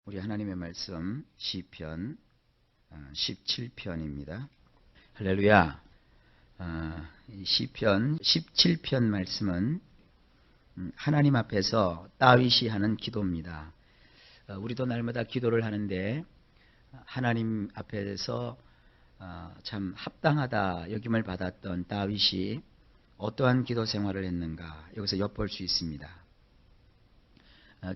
우리 하나님의 말씀 시편 17편입니다. 할렐루야. 이 시편 17편 말씀은 하나님 앞에서 다윗이 하는 기도입니다. 우리도 날마다 기도를 하는데 하나님 앞에서 참 합당하다 여김을 받았던 다윗이 어떠한 기도 생활을 했는가 여기서 엿볼 수 있습니다.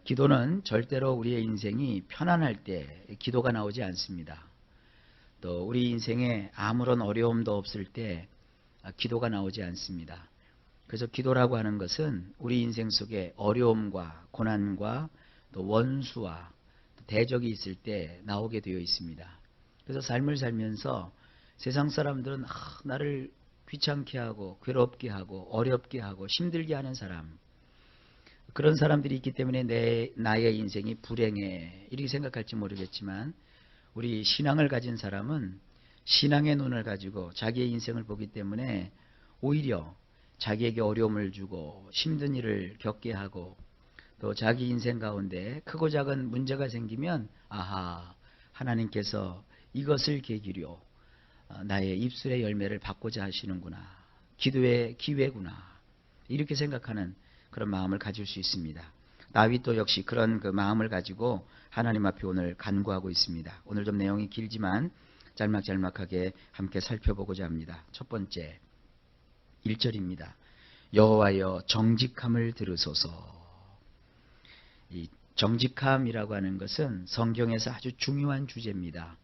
기도는 절대로 우리의 인생이 편안할 때 기도가 나오지 않습니다. 또 우리 인생에 아무런 어려움도 없을 때 기도가 나오지 않습니다. 그래서 기도라고 하는 것은 우리 인생 속에 어려움과 고난과 또 원수와 대적이 있을 때 나오게 되어 있습니다. 그래서 삶을 살면서 세상 사람들은 나를 귀찮게 하고 괴롭게 하고 어렵게 하고 힘들게 하는 사람, 그런 사람들이 있기 때문에 나의 인생이 불행해 이렇게 생각할지 모르겠지만, 우리 신앙을 가진 사람은 신앙의 눈을 가지고 자기의 인생을 보기 때문에 오히려 자기에게 어려움을 주고 힘든 일을 겪게 하고 또 자기 인생 가운데 크고 작은 문제가 생기면 하나님께서 이것을 계기로 나의 입술의 열매를 받고자 하시는구나, 기도의 기회구나, 이렇게 생각하는 그런 마음을 가질 수 있습니다. 다윗도 역시 그런 그 마음을 가지고 하나님 앞에 오늘 간구하고 있습니다. 오늘 좀 내용이 길지만 짤막짤막하게 함께 살펴보고자 합니다. 첫 번째 1절입니다. 여호와여 정직함을 들으소서. 이 정직함이라고 하는 것은 성경에서 아주 중요한 주제입니다.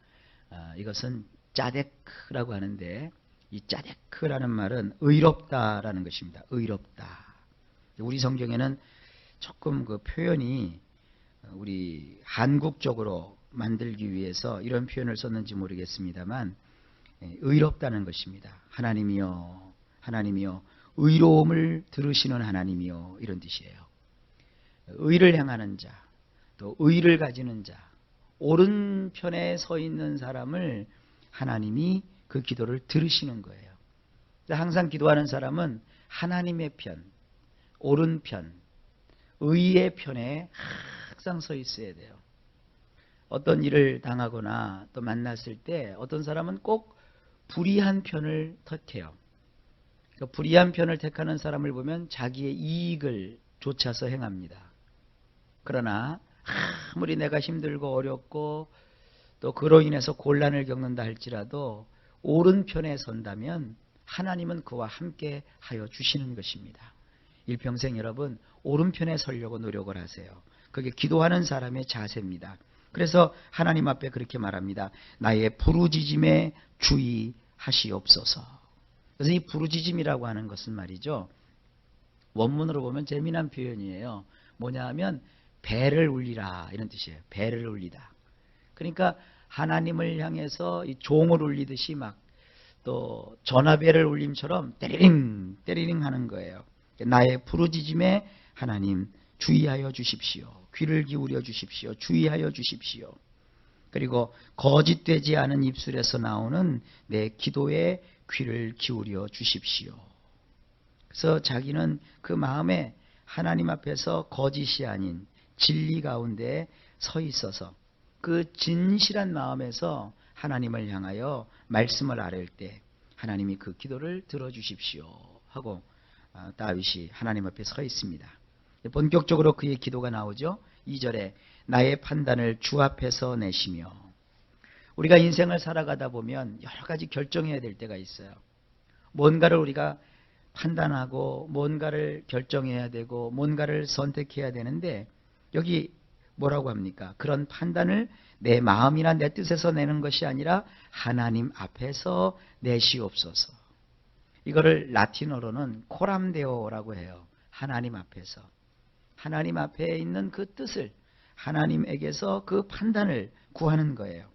이것은 짜데크라고 하는데, 이 짜데크라는 말은 의롭다라는 것입니다. 의롭다. 우리 성경에는 조금 그 표현이 우리 한국적으로 만들기 위해서 이런 표현을 썼는지 모르겠습니다만, 의롭다는 것입니다. 하나님이여, 하나님이여, 의로움을 들으시는 하나님이여, 이런 뜻이에요. 의를 행하는 자, 또 의를 가지는 자, 옳은 편에 서 있는 사람을 하나님이 그 기도를 들으시는 거예요. 항상 기도하는 사람은 하나님의 편, 옳은 편, 의의 편에 항상 서 있어야 돼요. 어떤 일을 당하거나 또 만났을 때 어떤 사람은 꼭 불의한 편을 택해요. 그 불의한 편을 택하는 사람을 보면 자기의 이익을 좇아서 행합니다. 그러나 아무리 내가 힘들고 어렵고 또 그로 인해서 곤란을 겪는다 할지라도 옳은 편에 선다면 하나님은 그와 함께 하여 주시는 것입니다. 일평생 여러분 오른편에 서려고 노력을 하세요. 그게 기도하는 사람의 자세입니다. 그래서 하나님 앞에 그렇게 말합니다. 나의 부르짖음에 주의하시옵소서. 그래서 이 부르짖음이라고 하는 것은 말이죠, 원문으로 보면 재미난 표현이에요. 뭐냐 하면 배를 울리라, 이런 뜻이에요. 배를 울리다. 그러니까 하나님을 향해서 이 종을 울리듯이 막 또 전화벨을 울림처럼 때리링 때리링 하는 거예요. 나의 부르짖음에 하나님 주의하여 주십시오. 귀를 기울여 주십시오. 주의하여 주십시오. 그리고 거짓되지 않은 입술에서 나오는 내 기도에 귀를 기울여 주십시오. 그래서 자기는 그 마음에 하나님 앞에서 거짓이 아닌 진리 가운데 서 있어서 그 진실한 마음에서 하나님을 향하여 말씀을 아뢰을 때 하나님이 그 기도를 들어주십시오 하고 다윗이 하나님 앞에 서 있습니다. 본격적으로 그의 기도가 나오죠. 2절에 나의 판단을 주 앞에서 내시며. 우리가 인생을 살아가다 보면 여러 가지 결정해야 될 때가 있어요. 뭔가를 우리가 판단하고 뭔가를 결정해야 되고 뭔가를 선택해야 되는데, 여기 뭐라고 합니까? 그런 판단을 내 마음이나 내 뜻에서 내는 것이 아니라 하나님 앞에서 내시옵소서. 이거를 라틴어로는 코람데오라고 해요. 하나님 앞에서. 하나님 앞에 있는 그 뜻을, 하나님에게서 그 판단을 구하는 거예요.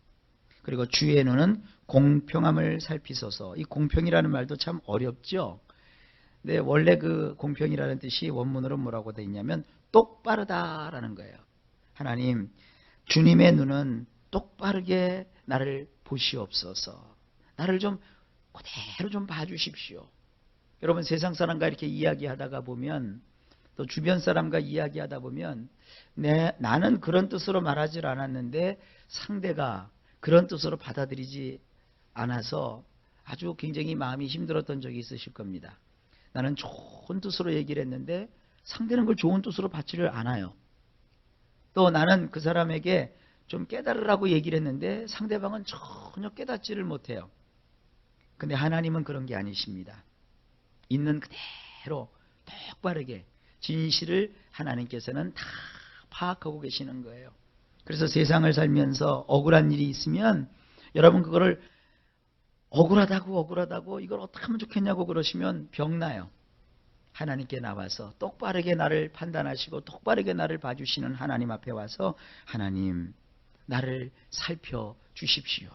그리고 주의 눈은 공평함을 살피소서. 이 공평이라는 말도 참 어렵죠. 근데 원래 그 공평이라는 뜻이 원문으로 뭐라고 되어 있냐면 똑바르다라는 거예요. 하나님, 주님의 눈은 똑바르게 나를 보시옵소서. 나를 좀 그대로 좀 봐주십시오. 여러분, 세상 사람과 이렇게 이야기하다가 보면 또 주변 사람과 이야기하다 보면 나는 그런 뜻으로 말하지 않았는데 상대가 그런 뜻으로 받아들이지 않아서 아주 굉장히 마음이 힘들었던 적이 있으실 겁니다. 나는 좋은 뜻으로 얘기를 했는데 상대는 그걸 좋은 뜻으로 받지를 않아요. 또 나는 그 사람에게 좀 깨달으라고 얘기를 했는데 상대방은 전혀 깨닫지를 못해요. 근데 하나님은 그런 게 아니십니다. 있는 그대로 똑바르게 진실을 하나님께서는 다 파악하고 계시는 거예요. 그래서 세상을 살면서 억울한 일이 있으면 여러분 그거를 억울하다고 이걸 어떻게 하면 좋겠냐고 그러시면 병나요. 하나님께 나와서 똑바르게 나를 판단하시고 똑바르게 나를 봐주시는 하나님 앞에 와서 하나님 나를 살펴주십시오.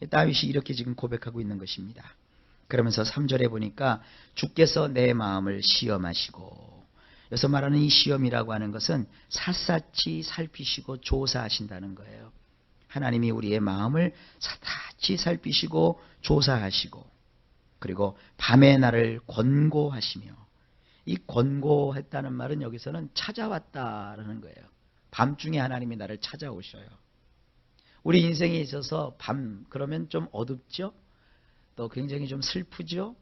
다윗이 이렇게 지금 고백하고 있는 것입니다. 그러면서 3절에 보니까 주께서 내 마음을 시험하시고, 여기서 말하는 이 시험이라고 하는 것은 샅샅이 살피시고 조사하신다는 거예요. 하나님이 우리의 마음을 샅샅이 살피시고 조사하시고, 그리고 밤에 나를 권고하시며, 이 권고했다는 말은 여기서는 찾아왔다라는 거예요. 밤중에 하나님이 나를 찾아오셔요. 우리 인생에 있어서 밤 그러면 좀 어둡죠? 또 굉장히 좀 슬프죠?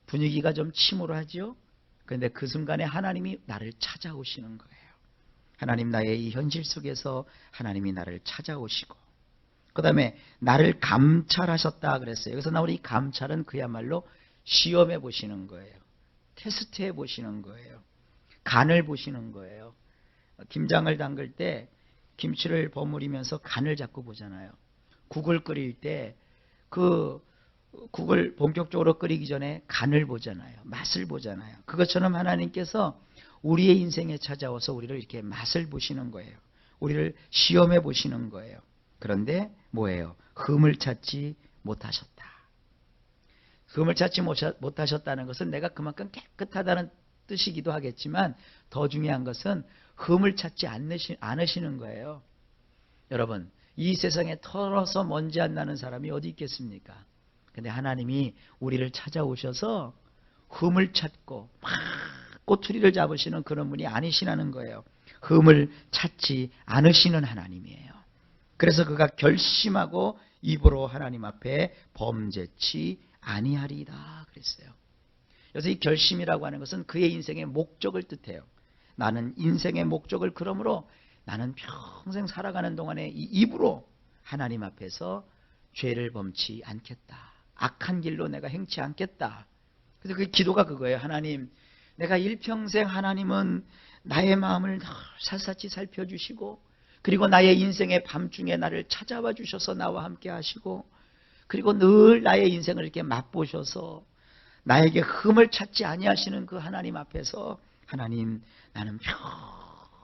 분위기가 좀 침울하죠? 그런데 그 순간에 하나님이 나를 찾아오시는 거예요. 하나님 나의 이 현실 속에서 하나님이 나를 찾아오시고, 그 다음에 나를 감찰하셨다 그랬어요. 여기서 나오는 이 감찰은 그야말로 시험해 보시는 거예요. 테스트해 보시는 거예요. 간을 보시는 거예요. 김장을 담글 때 김치를 버무리면서 간을 자꾸 보잖아요. 국을 끓일 때 그 국을 본격적으로 끓이기 전에 간을 보잖아요. 맛을 보잖아요. 그것처럼 하나님께서 우리의 인생에 찾아와서 우리를 이렇게 맛을 보시는 거예요. 우리를 시험해 보시는 거예요. 그런데 뭐예요? 흠을 찾지 못하셨다. 흠을 찾지 못하셨다는 것은 내가 그만큼 깨끗하다는 뜻이기도 하겠지만 더 중요한 것은 흠을 찾지 않으시는 거예요. 여러분, 이 세상에 털어서 먼지 안 나는 사람이 어디 있겠습니까? 근데 하나님이 우리를 찾아오셔서 흠을 찾고 막 꼬투리를 잡으시는 그런 분이 아니시라는 거예요. 흠을 찾지 않으시는 하나님이에요. 그래서 그가 결심하고 입으로 하나님 앞에 범죄치 아니하리이다 그랬어요. 그래서 이 결심이라고 하는 것은 그의 인생의 목적을 뜻해요. 나는 인생의 목적을 그러므로 나는 평생 살아가는 동안에 이 입으로 하나님 앞에서 죄를 범치 않겠다. 악한 길로 내가 행치 않겠다. 그래서 그 기도가 그거예요. 하나님, 내가 일평생 하나님은 나의 마음을 샅샅이 살펴주시고, 그리고 나의 인생의 밤중에 나를 찾아와 주셔서 나와 함께 하시고, 그리고 늘 나의 인생을 이렇게 맛보셔서 나에게 흠을 찾지 아니하시는 그 하나님 앞에서 하나님, 나는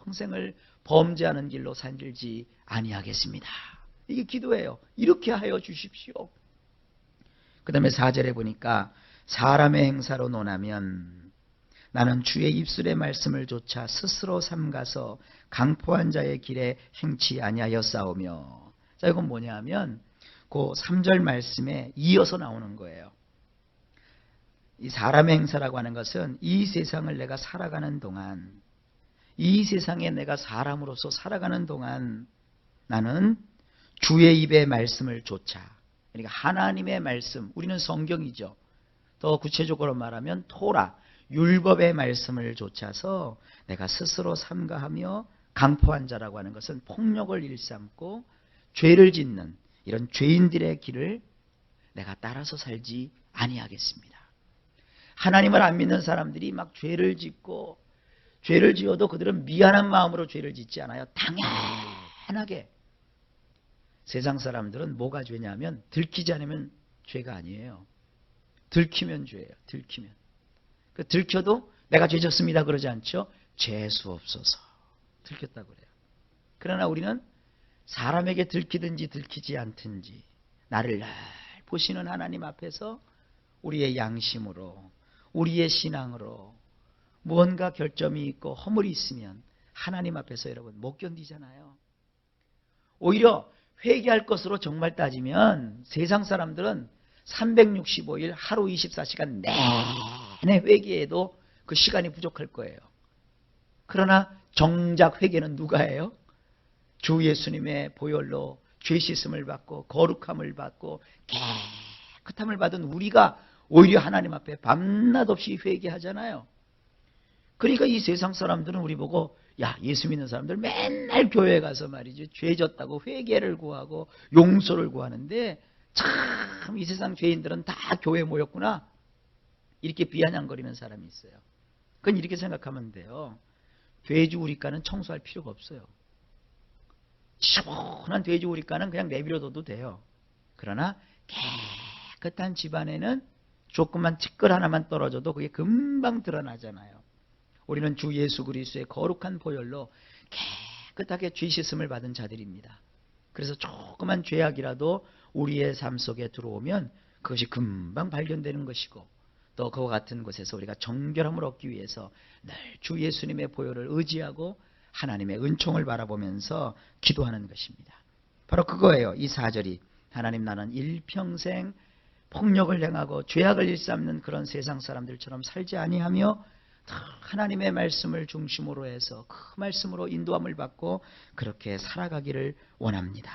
평생을 범죄하는 길로 살지 아니하겠습니다. 이게 기도예요. 이렇게 하여 주십시오. 그 다음에 4절에 보니까 사람의 행사로 논하면 나는 주의 입술의 말씀을 조차 스스로 삼가서 강포한 자의 길에 행치 아니하였사오며. 자, 이건 뭐냐 하면 그 3절 말씀에 이어서 나오는 거예요. 이 사람의 행사라고 하는 것은 이 세상을 내가 살아가는 동안, 이 세상에 내가 사람으로서 살아가는 동안 나는 주의 입의 말씀을 조차, 그러니까 하나님의 말씀, 우리는 성경이죠. 더 구체적으로 말하면 토라, 율법의 말씀을 조차서 내가 스스로 삼가하며 강포한 자라고 하는 것은 폭력을 일삼고 죄를 짓는 이런 죄인들의 길을 내가 따라서 살지 아니하겠습니다. 하나님을 안 믿는 사람들이 막 죄를 짓고, 죄를 지어도 그들은 미안한 마음으로 죄를 짓지 않아요. 당연하게. 세상 사람들은 뭐가 죄냐면 들키지 않으면 죄가 아니에요. 들키면 죄예요. 들키면. 들켜도 내가 죄 졌습니다 그러지 않죠. 죄수 없어서 들켰다고 그래요. 그러나 우리는 사람에게 들키든지 들키지 않든지 나를 날 보시는 하나님 앞에서 우리의 양심으로, 우리의 신앙으로 무언가 결점이 있고 허물이 있으면 하나님 앞에서 여러분 못 견디잖아요. 오히려 회개할 것으로 정말 따지면 세상 사람들은 365일 하루 24시간 내내 회개해도 그 시간이 부족할 거예요. 그러나 정작 회개는 누가 해요? 주 예수님의 보혈로 죄 씻음을 받고 거룩함을 받고 깨끗함을 받은 우리가 오히려 하나님 앞에 밤낮 없이 회개하잖아요. 그러니까 이 세상 사람들은 우리 보고 야, 예수 믿는 사람들 맨날 교회에 가서 말이죠, 죄 졌다고 회개를 구하고 용서를 구하는데 참 이 세상 죄인들은 다 교회에 모였구나, 이렇게 비아냥거리는 사람이 있어요. 그건 이렇게 생각하면 돼요. 돼지우리가는 청소할 필요가 없어요. 시원한 돼지우리가는 그냥 내버려둬도 돼요. 그러나 깨끗한 집안에는 조금만 티끌 하나만 떨어져도 그게 금방 드러나잖아요. 우리는 주 예수 그리스도의 거룩한 보혈로 깨끗하게 죄 씻음을 받은 자들입니다. 그래서 조그만 죄악이라도 우리의 삶 속에 들어오면 그것이 금방 발견되는 것이고, 또 그와 같은 곳에서 우리가 정결함을 얻기 위해서 늘 주 예수님의 보혈을 의지하고 하나님의 은총을 바라보면서 기도하는 것입니다. 바로 그거예요. 이 4절이 하나님, 나는 일평생 폭력을 행하고 죄악을 일삼는 그런 세상 사람들처럼 살지 아니하며 하나님의 말씀을 중심으로 해서 그 말씀으로 인도함을 받고 그렇게 살아가기를 원합니다.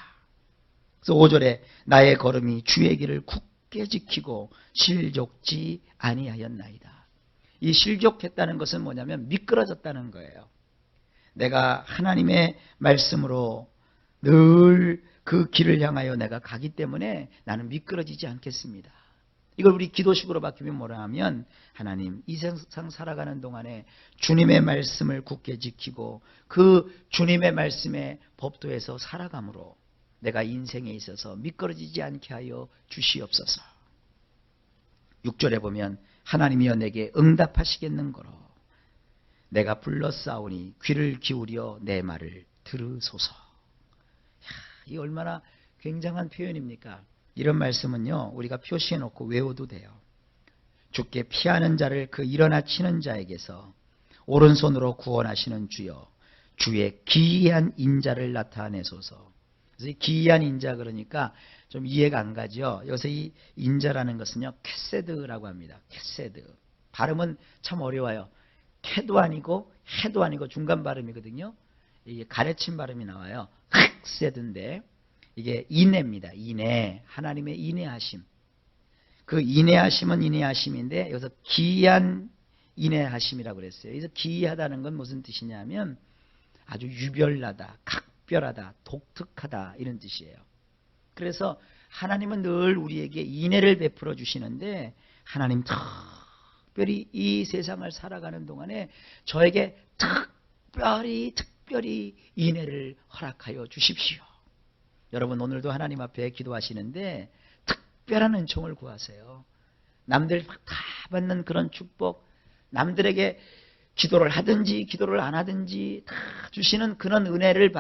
그래서 5절에 나의 걸음이 주의 길을 굳게 지키고 실족지 아니하였나이다. 이 실족했다는 것은 뭐냐면 미끄러졌다는 거예요. 내가 하나님의 말씀으로 늘 그 길을 향하여 내가 가기 때문에 나는 미끄러지지 않겠습니다. 이걸 우리 기도식으로 바뀌면 뭐라 하면, 하나님, 이 세상 살아가는 동안에 주님의 말씀을 굳게 지키고 그 주님의 말씀의 법도에서 살아감으로 내가 인생에 있어서 미끄러지지 않게 하여 주시옵소서. 6절에 보면 하나님이여 내게 응답하시겠는거로 내가 불러싸우니 귀를 기울여 내 말을 들으소서. 이 얼마나 굉장한 표현입니까? 이런 말씀은요, 우리가 표시해 놓고 외워도 돼요. 주께 피하는 자를 그 일어나 치는 자에게서 오른손으로 구원하시는 주여, 주의 기이한 인자를 나타내소서. 그래서 이 기이한 인자, 그러니까 좀 이해가 안 가죠. 여기서 이 인자라는 것은요, 캐세드라고 합니다. 캐세드. 발음은 참 어려워요. 캐도 아니고 해도 아니고 중간 발음이거든요. 이게 가래친 발음이 나와요. 캐세드인데 이게 인애입니다. 인애. 하나님의 인애하심. 그 인애하심은 인애하심인데 여기서 기이한 인애하심이라고 그랬어요. 그래서 기이하다는 건 무슨 뜻이냐면 아주 유별나다, 각별하다, 독특하다, 이런 뜻이에요. 그래서 하나님은 늘 우리에게 인애를 베풀어 주시는데, 하나님 특별히 이 세상을 살아가는 동안에 저에게 특별히 인애를 허락하여 주십시오. 여러분, 오늘도 하나님 앞에 기도하시는데 특별한 은총을 구하세요. 남들 다 받는 그런 축복, 남들에게 기도를 하든지 기도를 안 하든지 다 주시는 그런 은혜를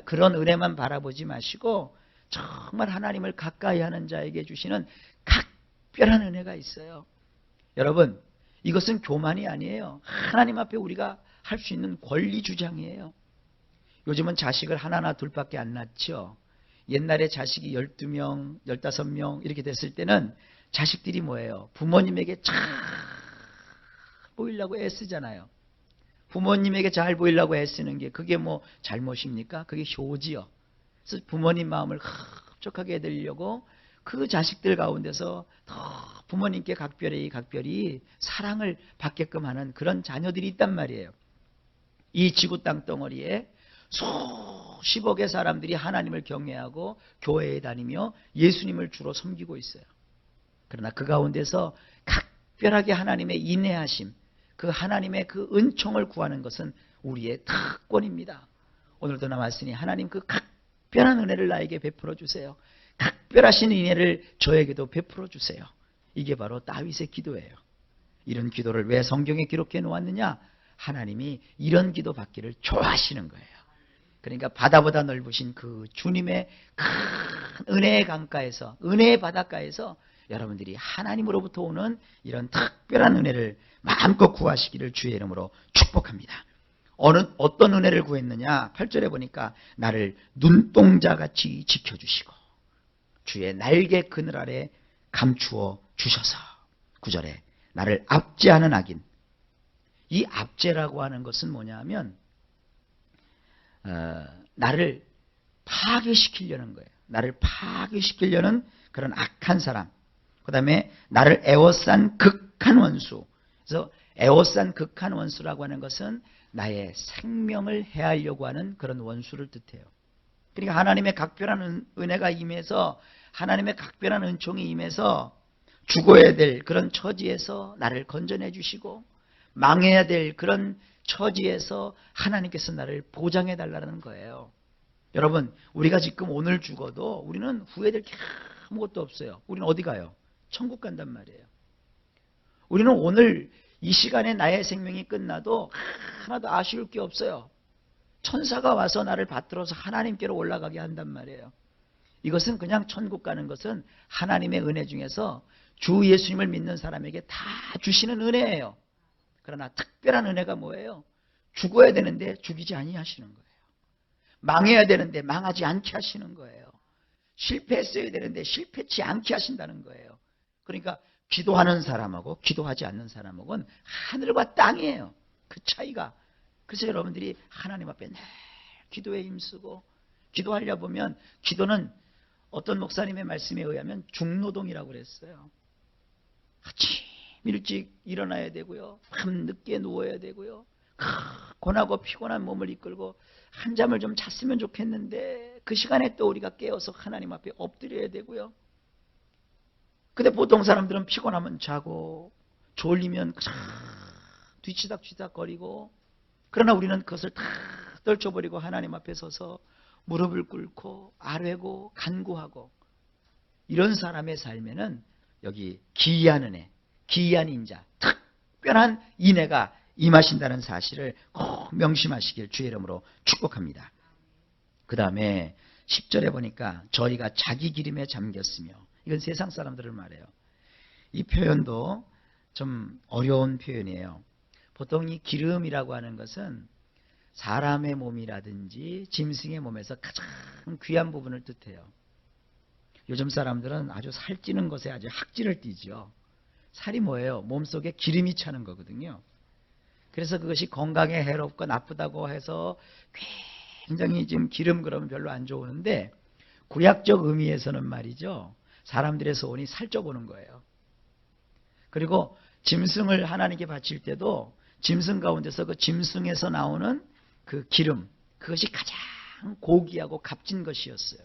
그런 은혜만 바라보지 마시고 정말 하나님을 가까이 하는 자에게 주시는 각별한 은혜가 있어요. 여러분, 이것은 교만이 아니에요. 하나님 앞에 우리가 할 수 있는 권리 주장이에요. 요즘은 자식을 하나나 둘밖에 안 낳죠. 옛날에 자식이 12명, 15명 이렇게 됐을 때는 자식들이 뭐예요? 부모님에게 잘 보이려고 애쓰잖아요. 부모님에게 잘 보이려고 애쓰는 게 그게 뭐 잘못입니까? 그게 효지요. 그래서 부모님 마음을 흡족하게 해드리려고 그 자식들 가운데서 더 부모님께 각별히 사랑을 받게끔 하는 그런 자녀들이 있단 말이에요. 이 지구 땅덩어리에 수십억의 사람들이 하나님을 경외하고 교회에 다니며 예수님을 주로 섬기고 있어요. 그러나 그 가운데서 각별하게 하나님의 인애하심, 그 하나님의 그 은총을 구하는 것은 우리의 특권입니다. 오늘도 나왔으니 하나님 그 각별한 은혜를 나에게 베풀어 주세요. 각별하신 은혜를 저에게도 베풀어 주세요. 이게 바로 다윗의 기도예요. 이런 기도를 왜 성경에 기록해 놓았느냐? 하나님이 이런 기도 받기를 좋아하시는 거예요. 그러니까 바다보다 넓으신 그 주님의 큰 은혜의 강가에서, 은혜의 바닷가에서 여러분들이 하나님으로부터 오는 이런 특별한 은혜를 마음껏 구하시기를 주의 이름으로 축복합니다. 어떤 은혜를 구했느냐? 8절에 보니까 나를 눈동자같이 지켜주시고 주의 날개 그늘 아래 감추어 주셔서, 9절에 나를 압제하는 악인, 이 압제라고 하는 것은 뭐냐면 나를 파괴시키려는 거예요. 나를 파괴시키려는 그런 악한 사람. 그 다음에 나를 애워싼 극한 원수. 그래서 애워싼 극한 원수라고 하는 것은 나의 생명을 해하려고 하는 그런 원수를 뜻해요. 그러니까 하나님의 각별한 은혜가 임해서, 하나님의 각별한 은총이 임해서 죽어야 될 그런 처지에서 나를 건져내 주시고, 망해야 될 그런 처지에서 하나님께서 나를 보장해 달라는 거예요. 여러분, 우리가 지금 오늘 죽어도 우리는 후회될 게 아무것도 없어요. 우리는 어디 가요? 천국 간단 말이에요. 우리는 오늘 이 시간에 나의 생명이 끝나도 하나도 아쉬울 게 없어요. 천사가 와서 나를 받들어서 하나님께로 올라가게 한단 말이에요. 이것은 그냥 천국 가는 것은 하나님의 은혜 중에서 주 예수님을 믿는 사람에게 다 주시는 은혜예요. 그러나 특별한 은혜가 뭐예요? 죽어야 되는데 죽이지 아니하시는 거예요. 망해야 되는데 망하지 않게 하시는 거예요. 실패했어야 되는데 실패치 않게 하신다는 거예요. 그러니까 기도하는 사람하고 기도하지 않는 사람하고는 하늘과 땅이에요. 그 차이가. 그래서 여러분들이 하나님 앞에 늘 기도에 힘쓰고, 기도하려 보면 기도는 어떤 목사님의 말씀에 의하면 중노동이라고 그랬어요. 아침 일찍 일어나야 되고요. 밤 늦게 누워야 되고요. 고나고 피곤한 몸을 이끌고 한잠을 좀 잤으면 좋겠는데 그 시간에 또 우리가 깨어서 하나님 앞에 엎드려야 되고요. 근데 보통 사람들은 피곤하면 자고 졸리면 뒤치닥뒤치닥 거리고, 그러나 우리는 그것을 다 떨쳐버리고 하나님 앞에 서서 무릎을 꿇고 아뢰고 간구하고, 이런 사람의 삶에는 여기 기이한 은혜, 기이한 인자, 특별한 인애가 임하신다는 사실을 꼭 명심하시길 주의 이름으로 축복합니다. 그 다음에 10절에 보니까 저희가 자기 기름에 잠겼으며, 이건 세상 사람들을 말해요. 이 표현도 좀 어려운 표현이에요. 보통 이 기름이라고 하는 것은 사람의 몸이라든지 짐승의 몸에서 가장 귀한 부분을 뜻해요. 요즘 사람들은 아주 살찌는 것에 아주 학질을 띠죠. 살이 뭐예요? 몸속에 기름이 차는 거거든요. 그래서 그것이 건강에 해롭고 나쁘다고 해서 굉장히 지금 기름 그러면 별로 안 좋은데, 구약적 의미에서는 말이죠, 사람들의 소원이 살쪄보는 거예요. 그리고 짐승을 하나님께 바칠 때도 짐승 가운데서 그 짐승에서 나오는 그 기름, 그것이 가장 고귀하고 값진 것이었어요.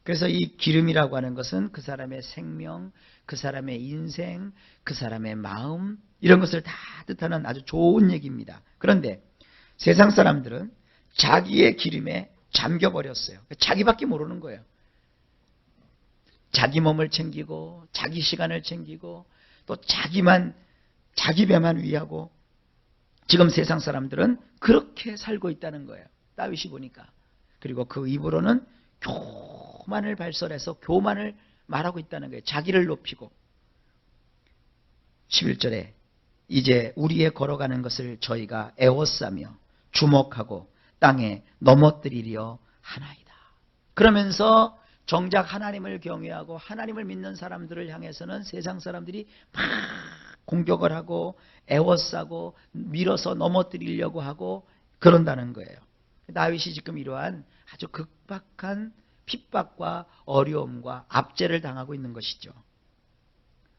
그래서 이 기름이라고 하는 것은 그 사람의 생명, 그 사람의 인생, 그 사람의 마음, 이런 것을 다 뜻하는 아주 좋은 얘기입니다. 그런데 세상 사람들은 자기의 기름에 잠겨버렸어요. 자기밖에 모르는 거예요. 자기 몸을 챙기고 자기 시간을 챙기고 또 자기 배만 위하고, 지금 세상 사람들은 그렇게 살고 있다는 거예요. 다윗이 보니까. 그리고 그 입으로는 교만을 발설해서 교만을 말하고 있다는 거예요. 자기를 높이고. 11절에 이제 우리의 걸어가는 것을 저희가 애워싸며 주목하고 땅에 넘어뜨리려 하나이다. 그러면서 정작 하나님을 경외하고 하나님을 믿는 사람들을 향해서는 세상 사람들이 막 공격을 하고 애워싸고 밀어서 넘어뜨리려고 하고 그런다는 거예요. 다윗이 지금 이러한 아주 극박한 핍박과 어려움과 압제를 당하고 있는 것이죠.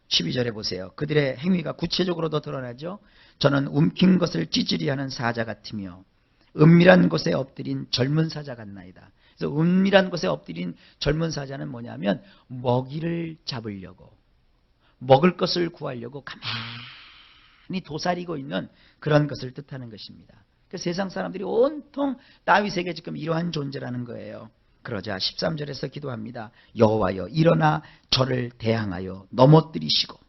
12절에 보세요. 그들의 행위가 구체적으로 더 드러나죠. 저는 움킨 것을 찌질이하는 사자 같으며 은밀한 곳에 엎드린 젊은 사자 같나이다. 그래서 은밀한 곳에 엎드린 젊은 사자는 뭐냐면 먹이를 잡으려고, 먹을 것을 구하려고 가만히 도사리고 있는 그런 것을 뜻하는 것입니다. 그래서 세상 사람들이 온통 다윗에게 지금 이러한 존재라는 거예요. 그러자 13절에서 기도합니다. 여호와여, 일어나 저를 대항하여 넘어뜨리시고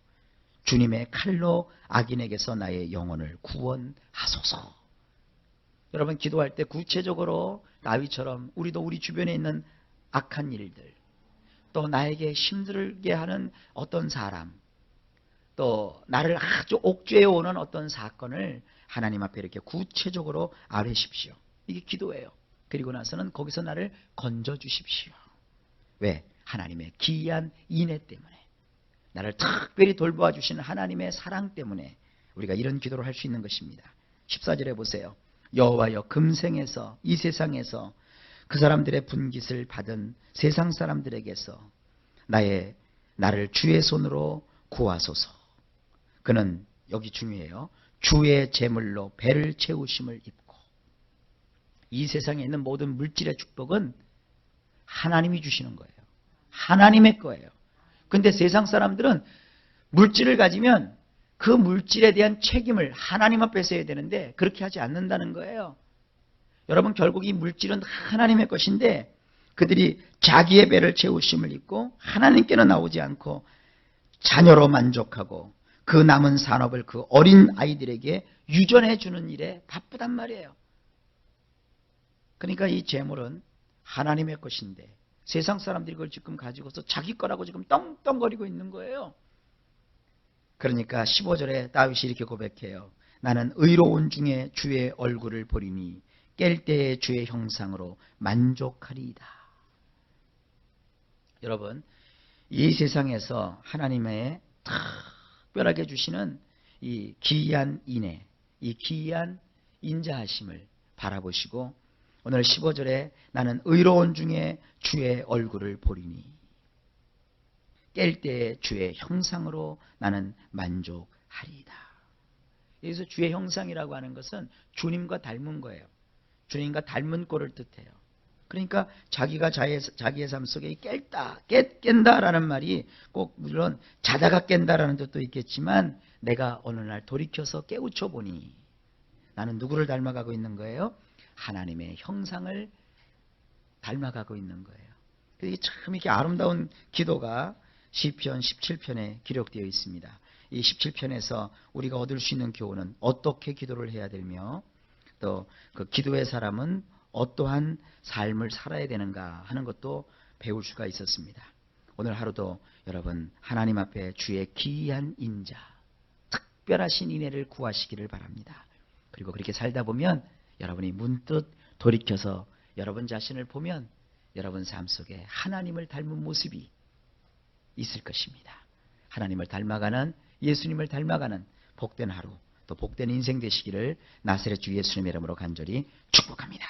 주님의 칼로 악인에게서 나의 영혼을 구원하소서. 여러분, 기도할 때 구체적으로 다윗처럼 우리도 우리 주변에 있는 악한 일들, 또 나에게 힘들게 하는 어떤 사람, 또 나를 아주 옥죄해 오는 어떤 사건을 하나님 앞에 이렇게 구체적으로 아뢰십시오. 이게 기도예요. 그리고 나서는 거기서 나를 건져주십시오. 왜? 하나님의 기이한 인애 때문에, 나를 특별히 돌보아 주시는 하나님의 사랑 때문에 우리가 이런 기도를 할 수 있는 것입니다. 14절에 보세요. 여호와여 금생에서 이 세상에서 그 사람들의 분깃을 받은 세상 사람들에게서 나를 주의 손으로 구하소서. 그는 여기 중요해요. 주의 제물로 배를 채우심을 입고. 이 세상에 있는 모든 물질의 축복은 하나님이 주시는 거예요. 하나님의 거예요. 근데 세상 사람들은 물질을 가지면 그 물질에 대한 책임을 하나님 앞에서 해야 되는데 그렇게 하지 않는다는 거예요. 여러분, 결국 이 물질은 하나님의 것인데 그들이 자기의 배를 채우심을 입고 하나님께는 나오지 않고 자녀로 만족하고 그 남은 산업을 그 어린 아이들에게 유전해 주는 일에 바쁘단 말이에요. 그러니까 이 재물은 하나님의 것인데 세상 사람들이 그걸 지금 가지고서 자기 거라고 지금 떵떵거리고 있는 거예요. 그러니까 15절에 다윗이 이렇게 고백해요. 나는 의로운 중에 주의 얼굴을 보리니 깰 때에 주의 형상으로 만족하리이다. 여러분, 이 세상에서 하나님의 특별하게 주시는 이 기이한 인애, 이 기이한 인자하심을 바라보시고 오늘 15절에 나는 의로운 중에 주의 얼굴을 보리니 깰 때에 주의 형상으로 나는 만족하리이다. 여기서 주의 형상이라고 하는 것은 주님과 닮은 거예요. 주님과 닮은 꼴을 뜻해요. 그러니까 자기가 자기의 삶 속에 깬다라는 말이 꼭 물론 자다가 깬다라는 뜻도 있겠지만 내가 어느 날 돌이켜서 깨우쳐 보니 나는 누구를 닮아가고 있는 거예요? 하나님의 형상을 닮아가고 있는 거예요. 이게 참 이렇게 아름다운 기도가 시편 17편에 기록되어 있습니다. 이 17편에서 우리가 얻을 수 있는 교훈은 어떻게 기도를 해야 되며 또 그 기도의 사람은 어떠한 삶을 살아야 되는가 하는 것도 배울 수가 있었습니다. 오늘 하루도 여러분 하나님 앞에 주의 기이한 인자, 특별하신 인애를 구하시기를 바랍니다. 그리고 그렇게 살다 보면 여러분이 문득 돌이켜서 여러분 자신을 보면 여러분 삶 속에 하나님을 닮은 모습이 있을 것입니다. 하나님을 닮아가는, 예수님을 닮아가는 복된 하루, 또 복된 인생 되시기를 나사렛 주 예수님의 이름으로 간절히 축복합니다.